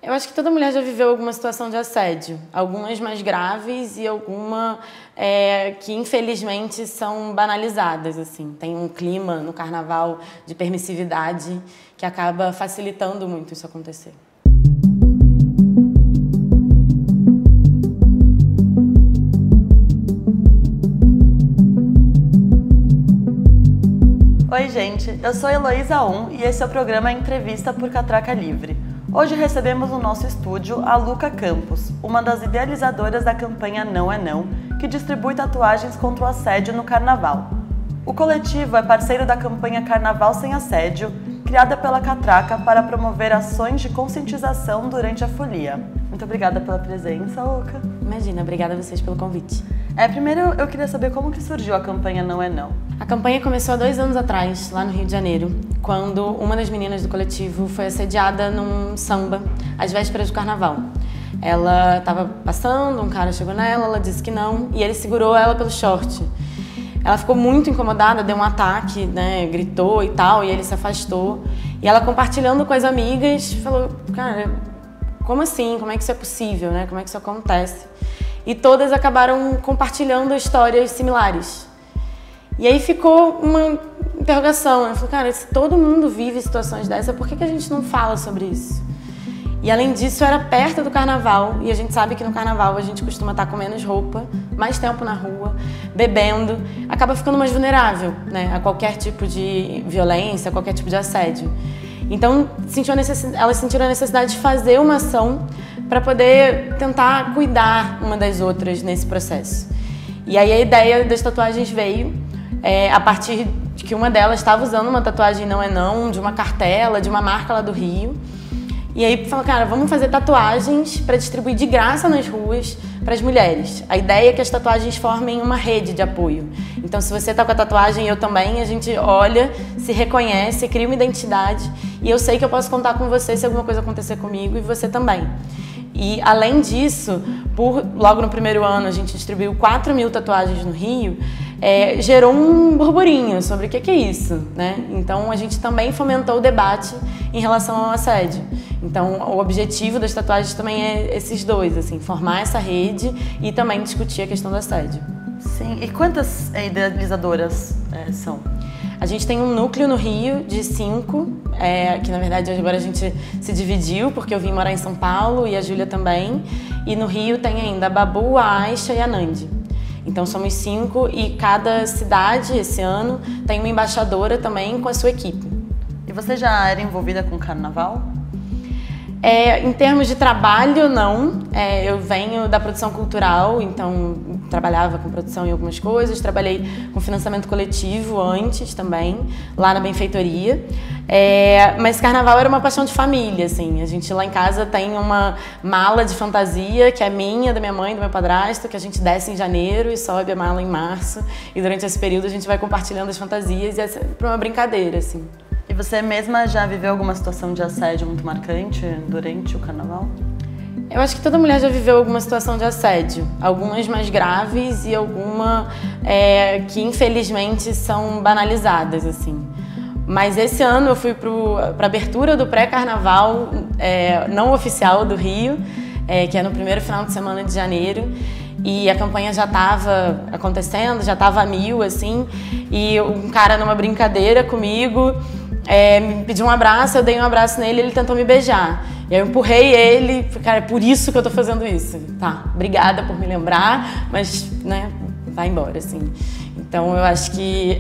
Eu acho que toda mulher já viveu alguma situação de assédio, algumas mais graves e alguma que infelizmente são banalizadas, assim. Tem um clima no carnaval de permissividade que acaba facilitando muito isso acontecer. Oi gente, eu sou Heloísa e esse é o programa Entrevista por Catraca Livre. Hoje recebemos no nosso estúdio a Luca Campos, uma das idealizadoras da campanha Não é Não, que distribui tatuagens contra o assédio no carnaval. O coletivo é parceiro da campanha Carnaval Sem Assédio, criada pela Catraca para promover ações de conscientização durante a folia. Muito obrigada pela presença, Luca. Imagina, obrigada a vocês pelo convite. Primeiro eu queria saber como que surgiu a campanha Não é Não. A campanha começou há 2 anos atrás, lá no Rio de Janeiro, quando uma das meninas do coletivo foi assediada num samba, às vésperas do carnaval. Ela estava passando, um cara chegou nela, ela disse que não, e ele segurou ela pelo short. Ela ficou muito incomodada, deu um ataque, né, gritou e tal, e ele se afastou. E ela, compartilhando com as amigas, falou, cara, como assim? Como é que isso é possível, né? Como é que isso acontece? E todas acabaram compartilhando histórias similares. E aí ficou uma interrogação, eu falei, cara, se todo mundo vive situações dessa, por que a gente não fala sobre isso? E além disso, era perto do carnaval, e a gente sabe que no carnaval a gente costuma estar com menos roupa, mais tempo na rua, bebendo, acaba ficando mais vulnerável, né, a qualquer tipo de violência, a qualquer tipo de assédio. Então, elas sentiram a necessidade de fazer uma ação para poder tentar cuidar uma das outras nesse processo. E aí a ideia das tatuagens veio a partir de que uma delas estava usando uma tatuagem Não é Não, de uma cartela, de uma marca lá do Rio. E aí falou, cara, vamos fazer tatuagens para distribuir de graça nas ruas para as mulheres. A ideia é que as tatuagens formem uma rede de apoio. Então, se você está com a tatuagem e eu também, a gente olha, se reconhece, cria uma identidade e eu sei que eu posso contar com você se alguma coisa acontecer comigo e você também. E, além disso, logo no primeiro ano, a gente distribuiu 4.000 tatuagens no Rio, gerou um burburinho sobre o que é isso, né? Então, a gente também fomentou o debate em relação ao assédio. Então, o objetivo das tatuagens também é esses dois, assim, formar essa rede e também discutir a questão do assédio. Sim, e quantas idealizadoras são? A gente tem um núcleo no Rio de 5, que na verdade agora a gente se dividiu, porque eu vim morar em São Paulo e a Júlia também. E no Rio tem ainda a Babu, a Aisha e a Nandi. Então somos 5 e cada cidade esse ano tem uma embaixadora também com a sua equipe. E você já era envolvida com carnaval? Em termos de trabalho, não. Eu venho da produção cultural, então trabalhava com produção em algumas coisas, trabalhei com financiamento coletivo antes também, lá na benfeitoria. Mas carnaval era uma paixão de família, assim. A gente lá em casa tem uma mala de fantasia, que é minha, da minha mãe, do meu padrasto, que a gente desce em janeiro e sobe a mala em março. E durante esse período a gente vai compartilhando as fantasias e é sempre uma brincadeira, assim. E você mesma já viveu alguma situação de assédio muito marcante durante o carnaval? Eu acho que toda mulher já viveu alguma situação de assédio, algumas mais graves e alguma que infelizmente são banalizadas, assim. Mas esse ano eu fui para a abertura do pré-carnaval não oficial do Rio, que é no primeiro final de semana de janeiro. E a campanha já estava acontecendo, já estava a 1000, assim. E um cara numa brincadeira comigo me pediu um abraço, eu dei um abraço nele e ele tentou me beijar. E aí eu empurrei ele, cara, é por isso que eu tô fazendo isso. Tá, obrigada por me lembrar, mas, né, vai embora, assim. Então eu acho que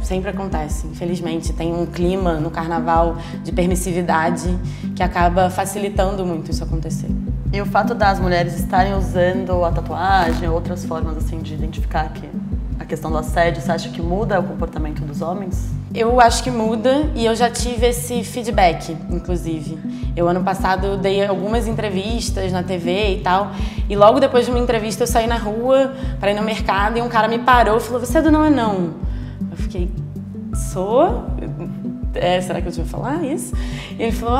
sempre acontece, infelizmente. Tem um clima no carnaval de permissividade que acaba facilitando muito isso acontecer. E o fato das mulheres estarem usando a tatuagem ou outras formas assim de identificar a questão do assédio, você acha que muda o comportamento dos homens? Eu acho que muda e eu já tive esse feedback, inclusive. Eu, ano passado, dei algumas entrevistas na TV e tal, e logo depois de uma entrevista eu saí na rua para ir no mercado e um cara me parou e falou, você é do Não é Não? Eu fiquei, sou? Será que eu devia falar isso? E ele falou,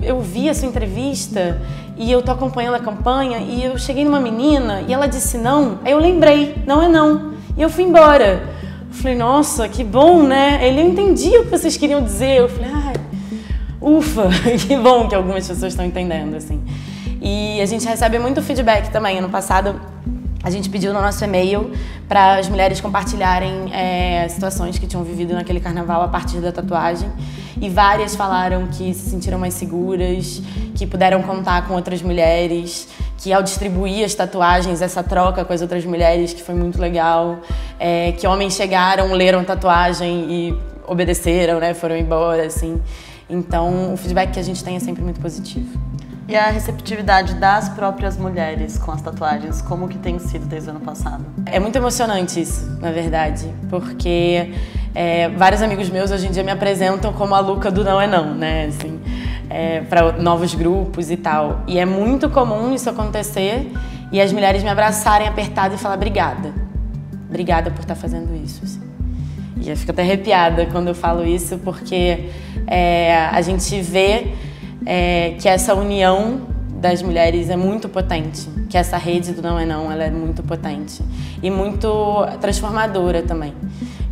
eu vi a sua entrevista e eu tô acompanhando a campanha e eu cheguei numa menina e ela disse não, aí eu lembrei, não é não, e eu fui embora. Eu falei, nossa, que bom, né? Ele, eu entendi o que vocês queriam dizer. Eu falei, ufa, que bom que algumas pessoas estão entendendo, assim. E a gente recebe muito feedback também. Ano passado, a gente pediu no nosso e-mail para as mulheres compartilharem situações que tinham vivido naquele carnaval a partir da tatuagem. E várias falaram que se sentiram mais seguras, que puderam contar com outras mulheres, que ao distribuir as tatuagens, essa troca com as outras mulheres, que foi muito legal, que homens chegaram, leram a tatuagem e obedeceram, né, foram embora, assim. Então, o feedback que a gente tem é sempre muito positivo. E a receptividade das próprias mulheres com as tatuagens, como que tem sido desde o ano passado? É muito emocionante isso, na verdade, porque vários amigos meus hoje em dia me apresentam como a Luca do Não é Não, né, assim, para novos grupos e tal. E é muito comum isso acontecer e as mulheres me abraçarem apertada e falar obrigada. Obrigada por estar fazendo isso, assim. E eu fico até arrepiada quando eu falo isso, porque a gente vê que essa união das mulheres é muito potente, que essa rede do Não é Não, ela é muito potente e muito transformadora também.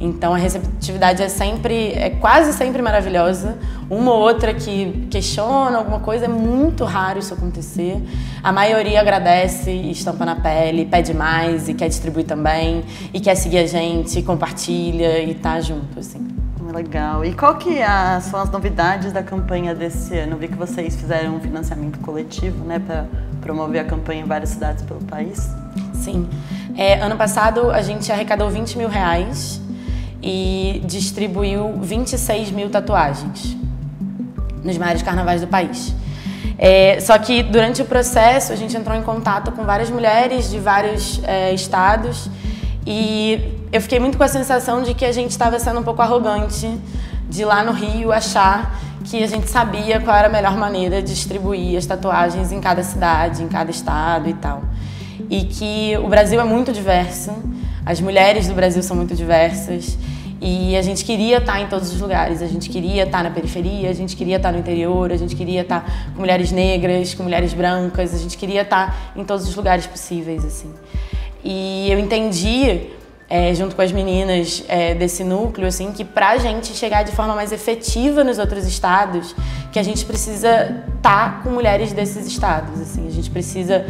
Então a receptividade é quase sempre maravilhosa. Uma ou outra que questiona alguma coisa, é muito raro isso acontecer. A maioria agradece e estampa na pele, pede mais e quer distribuir também, e quer seguir a gente, compartilha e tá junto, assim. Legal. E qual que são as novidades da campanha desse ano? Eu vi que vocês fizeram um financiamento coletivo, né, para promover a campanha em várias cidades pelo país. Sim. Ano passado a gente arrecadou R$20 mil e distribuiu 26 mil tatuagens nos maiores carnavais do país. Só que durante o processo a gente entrou em contato com várias mulheres de vários estados e eu fiquei muito com a sensação de que a gente estava sendo um pouco arrogante de ir lá no Rio achar que a gente sabia qual era a melhor maneira de distribuir as tatuagens em cada cidade, em cada estado e tal. E que o Brasil é muito diverso, as mulheres do Brasil são muito diversas e a gente queria estar em todos os lugares. A gente queria estar na periferia, a gente queria estar no interior, a gente queria estar com mulheres negras, com mulheres brancas, a gente queria estar em todos os lugares possíveis, assim. E eu entendi, junto com as meninas desse núcleo, assim, que pra gente chegar de forma mais efetiva nos outros estados, que a gente precisa estar com mulheres desses estados, assim, a gente precisa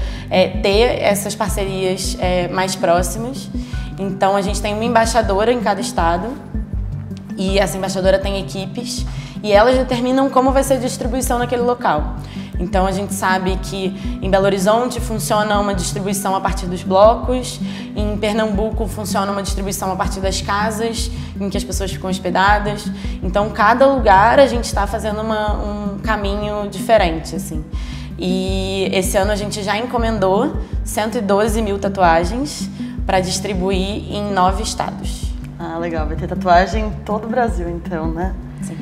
ter essas parcerias mais próximas. Então a gente tem uma embaixadora em cada estado e essa embaixadora tem equipes e elas determinam como vai ser a distribuição naquele local. Então a gente sabe que em Belo Horizonte funciona uma distribuição a partir dos blocos, em Pernambuco funciona uma distribuição a partir das casas em que as pessoas ficam hospedadas. Então cada lugar a gente está fazendo um caminho diferente, assim. E esse ano a gente já encomendou 112 mil tatuagens para distribuir em 9 estados. Ah, legal. Vai ter tatuagem em todo o Brasil, então, né? Sim.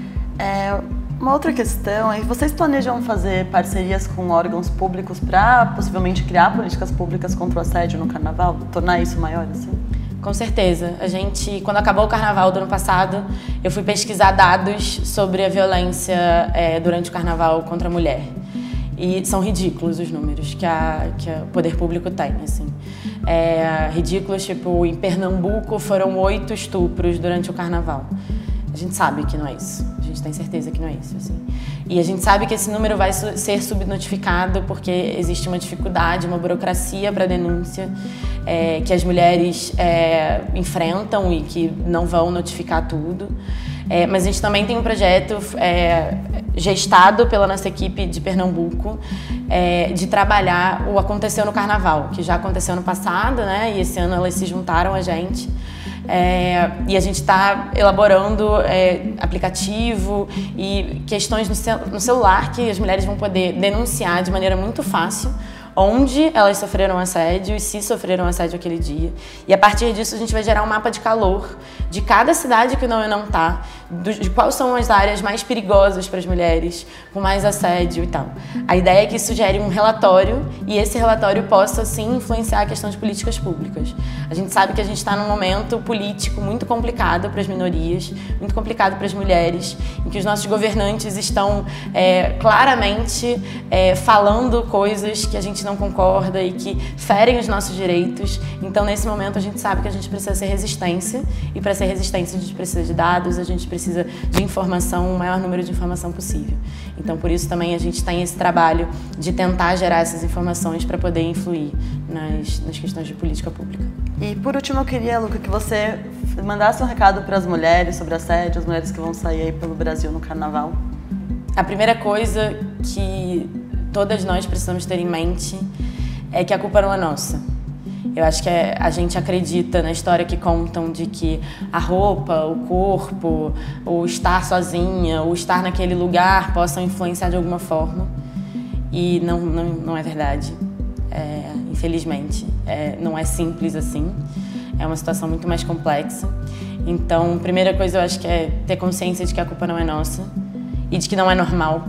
Uma outra questão é, vocês planejam fazer parcerias com órgãos públicos para possivelmente criar políticas públicas contra o assédio no carnaval? Tornar isso maior, assim? Com certeza. A gente, quando acabou o carnaval do ano passado, eu fui pesquisar dados sobre a violência durante o carnaval contra a mulher. E são ridículos os números que o poder público tem, assim. Ridículos, tipo, em Pernambuco foram 8 estupros durante o carnaval. A gente sabe que não é isso. A gente tem certeza que não é isso, assim. E a gente sabe que esse número vai ser subnotificado porque existe uma dificuldade, uma burocracia para denúncia que as mulheres enfrentam e que não vão notificar tudo. Mas a gente também tem um projeto gestado pela nossa equipe de Pernambuco de trabalhar o Aconteceu no Carnaval, que já aconteceu no passado, né? E esse ano elas se juntaram a gente. E a gente está elaborando aplicativo e questões no celular que as mulheres vão poder denunciar de maneira muito fácil onde elas sofreram assédio e se sofreram assédio aquele dia. E a partir disso a gente vai gerar um mapa de calor de cada cidade que o Não é Não tá, de quais são as áreas mais perigosas para as mulheres, com mais assédio e tal. A ideia é que isso gere um relatório e esse relatório possa, sim, influenciar a questão de políticas públicas. A gente sabe que a gente está num momento político muito complicado para as minorias, muito complicado para as mulheres, em que os nossos governantes estão claramente falando coisas que a gente não concorda e que ferem os nossos direitos. Então, nesse momento, a gente sabe que a gente precisa ser resistência, e para ser resistência a gente precisa de dados, a gente precisa de informação, o maior número de informação possível. Então, por isso também a gente tem esse trabalho de tentar gerar essas informações para poder influir nas questões de política pública. E por último, eu queria, Luca, que você mandasse um recado para as mulheres sobre assédio, as mulheres que vão sair aí pelo Brasil no carnaval. A primeira coisa que todas nós precisamos ter em mente é que a culpa não é nossa. Eu acho que a gente acredita na história que contam de que a roupa, o corpo, o estar sozinha, o estar naquele lugar possam influenciar de alguma forma. E não é verdade. Infelizmente, não é simples assim. É uma situação muito mais complexa. Então, a primeira coisa eu acho que é ter consciência de que a culpa não é nossa e de que não é normal,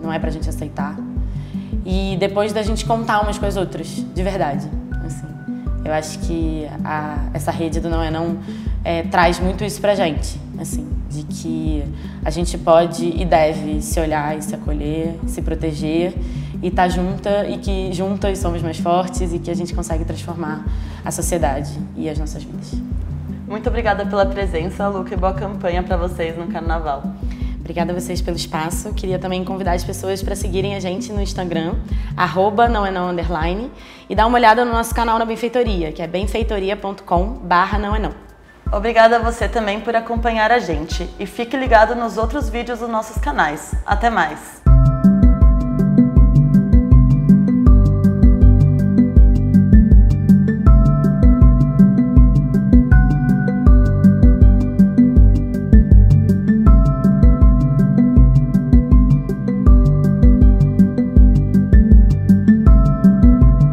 não é pra gente aceitar. E depois da gente contar umas com as outras, de verdade. Assim, eu acho que essa rede do Não é Não traz muito isso pra gente, assim, de que a gente pode e deve se olhar e se acolher, se proteger e estar junta, e que juntas somos mais fortes e que a gente consegue transformar a sociedade e as nossas vidas. Muito obrigada pela presença, Luca, e boa campanha para vocês no Carnaval. Obrigada a vocês pelo espaço. Queria também convidar as pessoas para seguirem a gente no Instagram, @naoenão_, e dar uma olhada no nosso canal na Benfeitoria, que é benfeitoria.com/naoenão. Obrigada a você também por acompanhar a gente. E fique ligado nos outros vídeos dos nossos canais. Até mais!